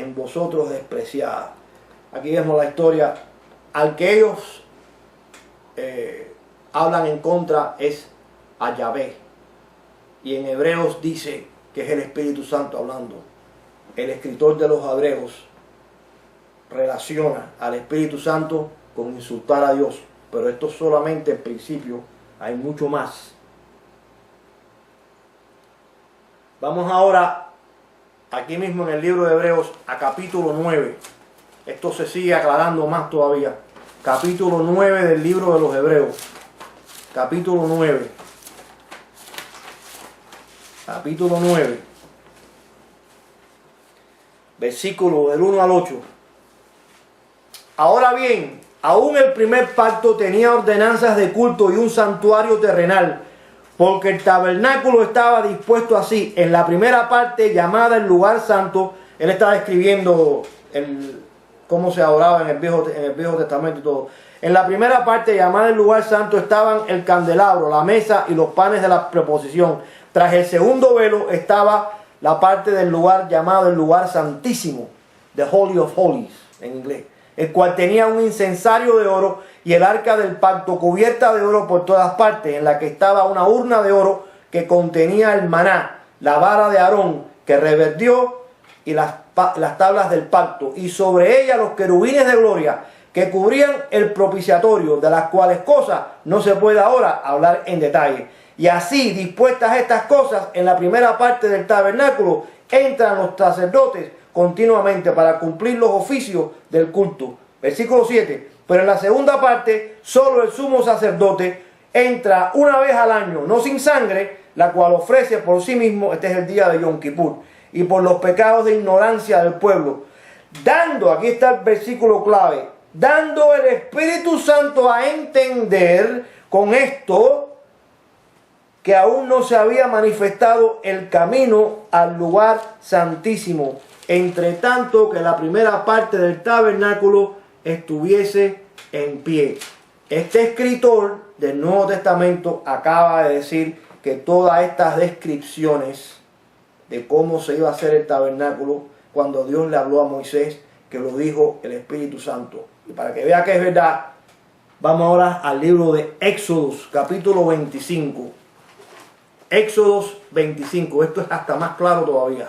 en vosotros despreciada. Aquí vemos la historia. Al que ellos hablan en contra es a Yahvé. Y en Hebreos dice que es el Espíritu Santo hablando. El escritor de los Hebreos relaciona al Espíritu Santo con insultar a Dios. Pero esto solamente el principio, hay mucho más. Vamos ahora, aquí mismo en el libro de Hebreos, a capítulo 9. Esto se sigue aclarando más todavía. Capítulo 9 del libro de los Hebreos. Capítulo 9. Capítulo 9. Versículo del 1 al 8. Ahora bien, aún el primer pacto tenía ordenanzas de culto y un santuario terrenal, porque el tabernáculo estaba dispuesto así. En la primera parte, llamada el lugar santo, él está describiendo cómo se adoraba en el Viejo Testamento y todo. En la primera parte, llamada el lugar santo, estaban el candelabro, la mesa y los panes de la preposición. Tras el segundo velo estaba la parte del lugar llamado el lugar santísimo, the Holy of Holies en inglés, el cual tenía un incensario de oro y el arca del pacto cubierta de oro por todas partes, en la que estaba una urna de oro que contenía el maná, la vara de Aarón que revertió y las tablas del pacto, y sobre ella los querubines de gloria que cubrían el propiciatorio, de las cuales cosas no se puede ahora hablar en detalle. Y así, dispuestas estas cosas, en la primera parte del tabernáculo entran los sacerdotes continuamente para cumplir los oficios del culto. Versículo 7. Pero en la segunda parte, solo el sumo sacerdote entra una vez al año, no sin sangre, la cual ofrece por sí mismo, este es el día de Yom Kippur, y por los pecados de ignorancia del pueblo, dando, aquí está el versículo clave, dando el Espíritu Santo a entender con esto que aún no se había manifestado el camino al lugar santísimo, entre tanto que la primera parte del tabernáculo estuviese en pie. Este escritor del Nuevo Testamento acaba de decir que todas estas descripciones de cómo se iba a hacer el tabernáculo, cuando Dios le habló a Moisés, que lo dijo el Espíritu Santo. Y para que vea que es verdad, vamos ahora al libro de Éxodos, capítulo 25. Éxodos 25, esto es hasta más claro todavía.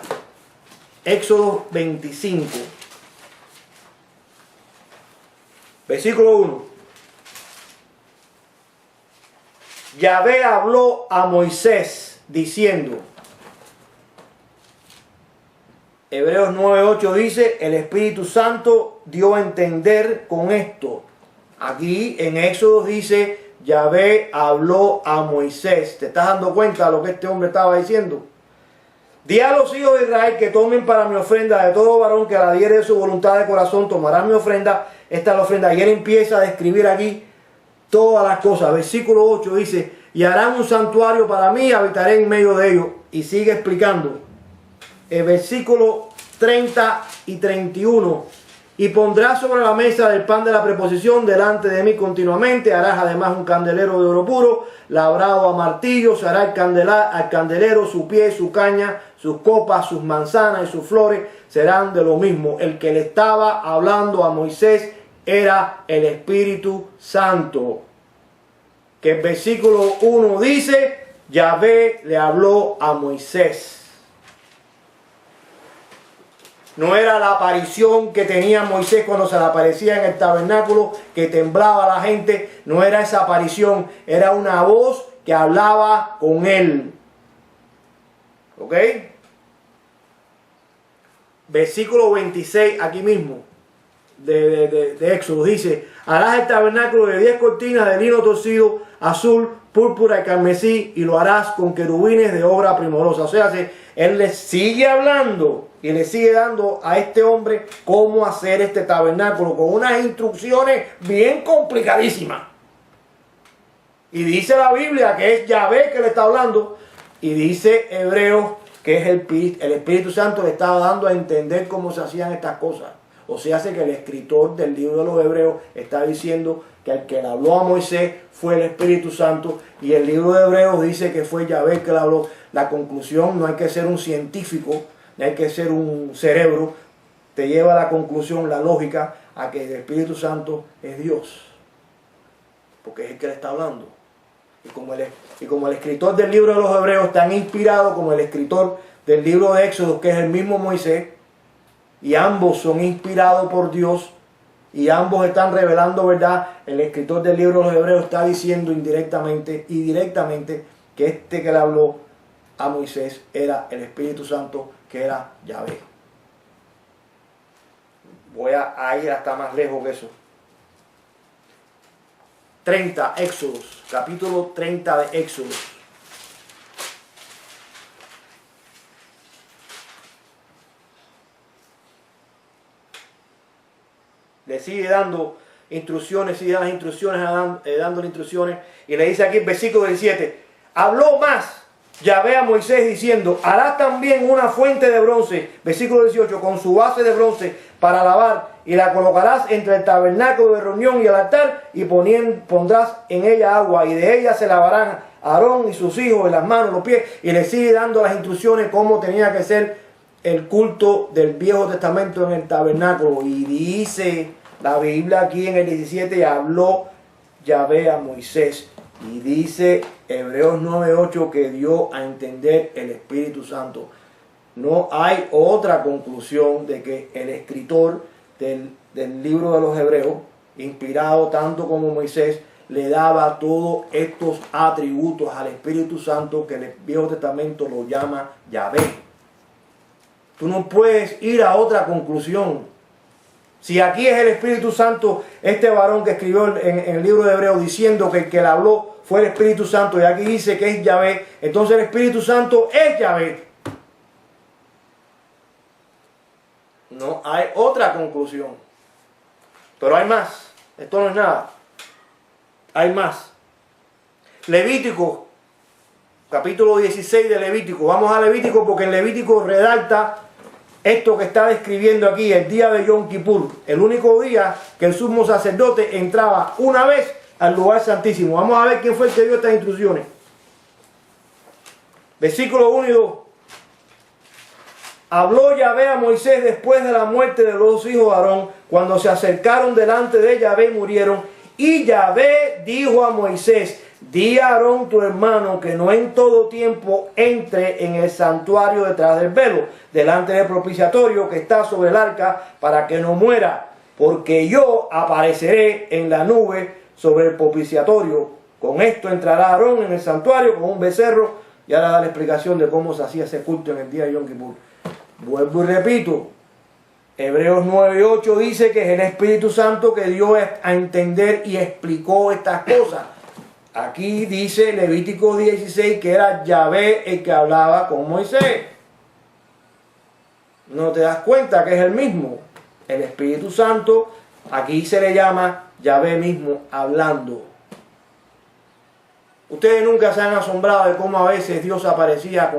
Éxodos 25, versículo 1. Yahvé habló a Moisés diciendo, Hebreos 9:8 dice, el Espíritu Santo dio a entender con esto. Aquí en Éxodo dice, Yahvé habló a Moisés. ¿Te estás dando cuenta de lo que este hombre estaba diciendo? Di a los hijos de Israel que tomen para mi ofrenda de todo varón que la diere de su voluntad de corazón, tomarán mi ofrenda. Esta es la ofrenda. Y él empieza a describir aquí todas las cosas. Versículo 8 dice, y harán un santuario para mí, habitaré en medio de ellos. Y sigue explicando. El versículo 30 y 31. Y pondrás sobre la mesa del pan de la preposición delante de mí continuamente. Harás además un candelero de oro puro, labrado a martillo. Se hará al candelero su pie, su caña, sus copas, sus manzanas y sus flores serán de lo mismo. El que le estaba hablando a Moisés era el Espíritu Santo. Que el versículo 1 dice, Yahvé le habló a Moisés. No era la aparición que tenía Moisés cuando se le aparecía en el tabernáculo, que temblaba la gente. No era esa aparición, era una voz que hablaba con él. ¿Ok? Versículo 26, aquí mismo, de Éxodo, dice, harás el tabernáculo de 10 cortinas de lino torcido, azul, púrpura y carmesí, y lo harás con querubines de obra primorosa. O sea, él le sigue hablando y le sigue dando a este hombre cómo hacer este tabernáculo con unas instrucciones bien complicadísimas. Y dice la Biblia que es Yahvé que le está hablando, y dice Hebreos que es el Espíritu Santo le estaba dando a entender cómo se hacían estas cosas. O sea, hace que el escritor del libro de los Hebreos está diciendo que el que le habló a Moisés fue el Espíritu Santo, y el libro de Hebreos dice que fue Yahvé que le habló. La conclusión, no hay que ser un científico, no hay que ser un cerebro, te lleva a la conclusión, la lógica, a que el Espíritu Santo es Dios. Porque es el que le está hablando. Y como el escritor del libro de los Hebreos es tan inspirado como el escritor del libro de Éxodo, que es el mismo Moisés, y ambos son inspirados por Dios, y ambos están revelando verdad, el escritor del libro de los Hebreos está diciendo indirectamente y directamente que este que le habló a Moisés era el Espíritu Santo, que era Yahvé. Voy a ir hasta más lejos que eso. 30, Éxodos, capítulo 30 de Éxodos. Le sigue dando instrucciones, sigue dando las instrucciones, dándole instrucciones, y le dice aquí el versículo 17, habló más Yahvé a Moisés diciendo, harás también una fuente de bronce, versículo 18, con su base de bronce para lavar, y la colocarás entre el tabernáculo de reunión y el altar, y pondrás en ella agua, y de ella se lavarán Aarón y sus hijos, en las manos, los pies, y le sigue dando las instrucciones cómo tenía que ser el culto del Viejo Testamento en el tabernáculo. Y dice la Biblia aquí en el 17, habló Yahvé a Moisés. Y dice Hebreos 9:8 que dio a entender el Espíritu Santo. No hay otra conclusión de que el escritor del libro de los Hebreos, inspirado tanto como Moisés, le daba todos estos atributos al Espíritu Santo que el Viejo Testamento lo llama Yahvé. Tú no puedes ir a otra conclusión. Si aquí es el Espíritu Santo, este varón que escribió en el libro de Hebreos diciendo que el que le habló fue el Espíritu Santo, y aquí dice que es Yahvé, entonces el Espíritu Santo es Yahvé. No hay otra conclusión. Pero hay más. Esto no es nada. Hay más. Levítico, capítulo 16 de Levítico. Vamos a Levítico porque en Levítico redacta esto que está describiendo aquí, el día de Yom Kippur, el único día que el sumo sacerdote entraba una vez al lugar santísimo. Vamos a ver quién fue el que dio estas instrucciones. Versículo 1 y 2. Habló Yahvé a Moisés después de la muerte de los hijos de Aarón, cuando se acercaron delante de Yahvé y murieron. Y Yahvé dijo a Moisés, di a Aarón tu hermano que no en todo tiempo entre en el santuario detrás del velo, delante del propiciatorio que está sobre el arca, para que no muera, porque yo apareceré en la nube sobre el propiciatorio. Con esto entrará Aarón en el santuario con un becerro. Y ahora da la explicación de cómo se hacía ese culto en el día de Yom Kippur. Vuelvo y repito, Hebreos 9:8 dice que es el Espíritu Santo que dio a entender y explicó estas cosas. Aquí dice Levítico 16 que era Yahvé el que hablaba con Moisés. ¿No te das cuenta que es el mismo? El Espíritu Santo, aquí se le llama Yahvé mismo hablando. Ustedes nunca se han asombrado de cómo a veces Dios aparecía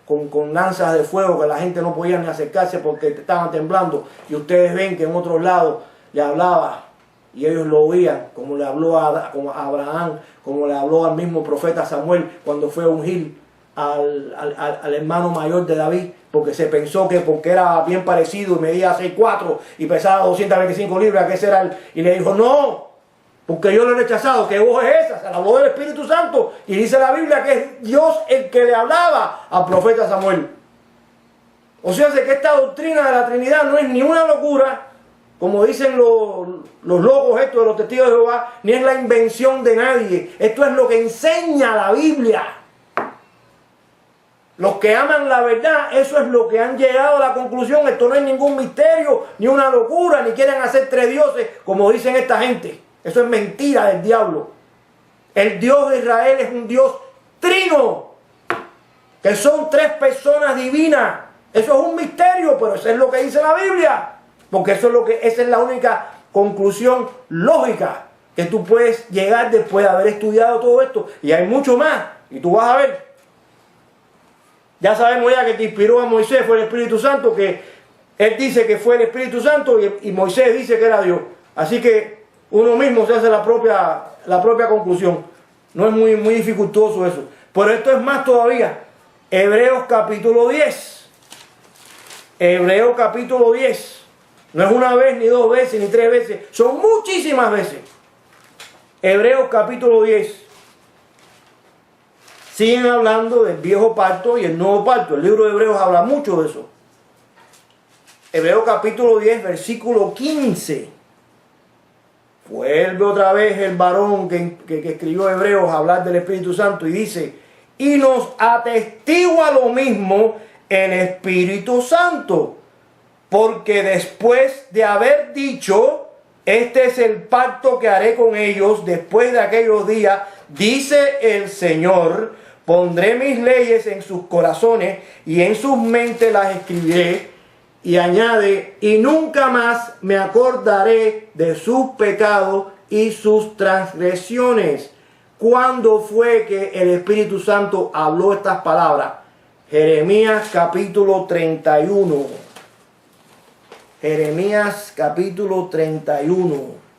con lanzas de fuego que la gente no podía ni acercarse porque estaban temblando, y ustedes ven que en otros lados le hablaba y ellos lo oían, como le habló a Abraham, como le habló al mismo profeta Samuel cuando fue a ungir al hermano mayor de David, porque se pensó que porque era bien parecido y medía 6'4" y pesaba 225 libras, que ese era y le dijo, no, porque yo lo he rechazado. ¿Qué voz es esa? Se la voz del Espíritu Santo. Y dice la Biblia que es Dios el que le hablaba al profeta Samuel. O sea, que esta doctrina de la Trinidad no es ni una locura, como dicen los locos estos de los testigos de Jehová, ni es la invención de nadie. Esto es lo que enseña la Biblia. Los que aman la verdad, eso es lo que han llegado a la conclusión. Esto no es ningún misterio, ni una locura, ni quieren hacer tres dioses, como dicen esta gente. Eso es mentira del diablo. El Dios de Israel es un Dios trino, que son tres personas divinas. Eso es un misterio, pero eso es lo que dice la Biblia, porque eso es esa es la única conclusión lógica que tú puedes llegar después de haber estudiado todo esto. Y hay mucho más, y tú vas a ver. Ya sabemos ya que te inspiró a Moisés fue el Espíritu Santo, que él dice que fue el Espíritu Santo y Moisés dice que era Dios. Así que uno mismo se hace la propia conclusión. No es muy dificultoso eso. Pero esto es más todavía. Hebreos capítulo 10. Hebreos capítulo 10. No es una vez, ni dos veces, ni tres veces. Son muchísimas veces. Hebreos capítulo 10. Siguen hablando del viejo pacto y el nuevo pacto. El libro de Hebreos habla mucho de eso. Hebreos capítulo 10, versículo 15. Vuelve otra vez el varón que escribió Hebreos a hablar del Espíritu Santo y dice, y nos atestigua lo mismo el Espíritu Santo, porque después de haber dicho, este es el pacto que haré con ellos después de aquellos días, dice el Señor, pondré mis leyes en sus corazones y en sus mentes las escribiré. Y añade, y nunca más me acordaré de sus pecados y sus transgresiones. ¿Cuándo fue que el Espíritu Santo habló estas palabras? Jeremías capítulo 31. Jeremías capítulo 31.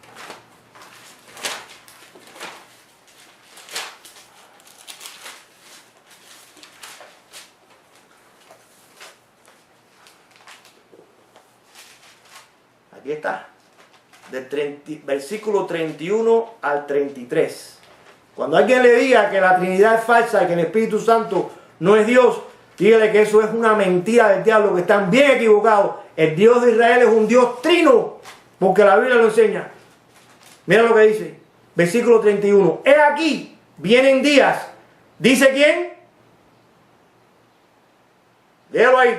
Aquí está, versículo 31 al 33. Cuando alguien le diga que la Trinidad es falsa y que el Espíritu Santo no es Dios, dígale que eso es una mentira del diablo, que están bien equivocados. El Dios de Israel es un Dios trino, porque la Biblia lo enseña. Mira lo que dice, versículo 31. He aquí, vienen días, ¿dice quién? Déjalo ahí.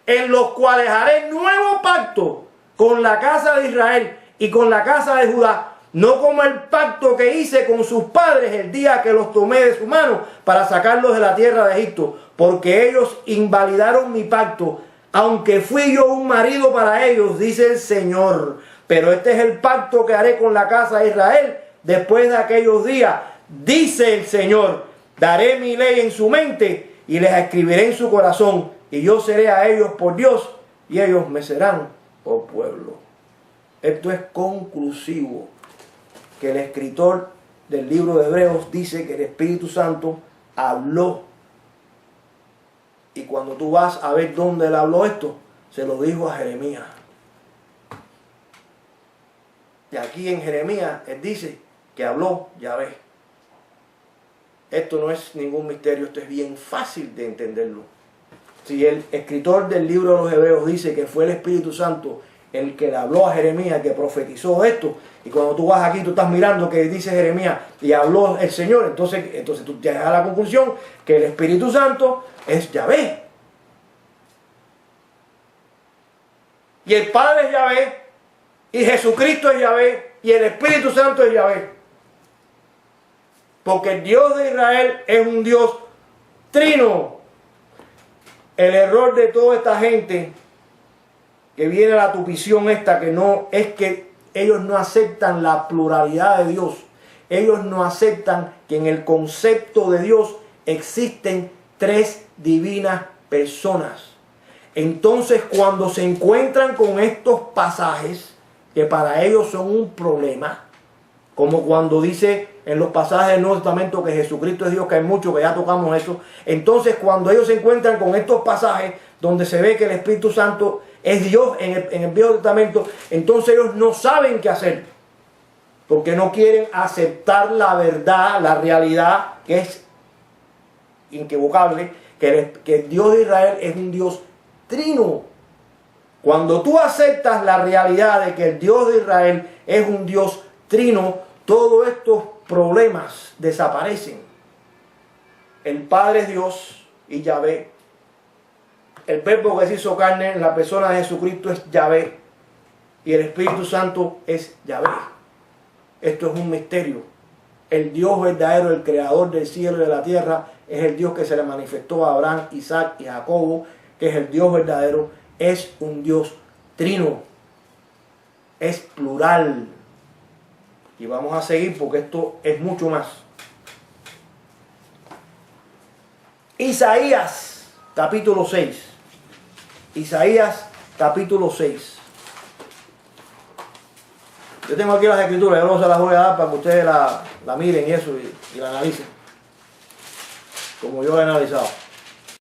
En los cuales haré nuevo pacto con la casa de Israel y con la casa de Judá, no como el pacto que hice con sus padres el día que los tomé de su mano para sacarlos de la tierra de Egipto, porque ellos invalidaron mi pacto, aunque fui yo un marido para ellos, dice el Señor. Pero este es el pacto que haré con la casa de Israel después de aquellos días, dice el Señor. Daré mi ley en su mente y les escribiré en su corazón, y yo seré a ellos por Dios y ellos me serán por pueblo. Esto es conclusivo, que el escritor del libro de Hebreos dice que el Espíritu Santo habló. Y cuando tú vas a ver dónde él habló esto, se lo dijo a Jeremías. Y aquí en Jeremías él dice que habló Yahvé. Esto no es ningún misterio, esto es bien fácil de entenderlo. Si el escritor del libro de los Hebreos dice que fue el Espíritu Santo el que le habló a Jeremías, que profetizó esto, y cuando tú vas aquí, tú estás mirando que dice Jeremías y habló el Señor, entonces tú llegas a la conclusión que el Espíritu Santo es Yahvé. Y el Padre es Yahvé, y Jesucristo es Yahvé, y el Espíritu Santo es Yahvé. Porque el Dios de Israel es un Dios trino. El error de toda esta gente que viene a la tupición esta, que no es que ellos no aceptan la pluralidad de Dios. Ellos no aceptan que en el concepto de Dios existen tres divinas personas. Entonces, cuando se encuentran con estos pasajes, que para ellos son un problema, como cuando dice en los pasajes del Nuevo Testamento que Jesucristo es Dios, que hay mucho que ya tocamos eso. Entonces, cuando ellos se encuentran con estos pasajes donde se ve que el Espíritu Santo es Dios en el Viejo Testamento, entonces ellos no saben qué hacer, porque no quieren aceptar la verdad, la realidad, que es inequivocable, que el Dios de Israel es un Dios trino. Cuando tú aceptas la realidad de que el Dios de Israel es un Dios trino, todos estos problemas desaparecen. El Padre es Dios y Yahvé. El Verbo que se hizo carne en la persona de Jesucristo es Yahvé. Y el Espíritu Santo es Yahvé. Esto es un misterio. El Dios verdadero, el creador del cielo y de la tierra, es el Dios que se le manifestó a Abraham, Isaac y Jacobo, que es el Dios verdadero. Es un Dios trino. Es plural. Y vamos a seguir porque esto es mucho más. Isaías capítulo 6. Isaías capítulo 6. Yo tengo aquí las escrituras, yo no se las voy a dar para que ustedes la miren y eso y la analicen, como yo he analizado.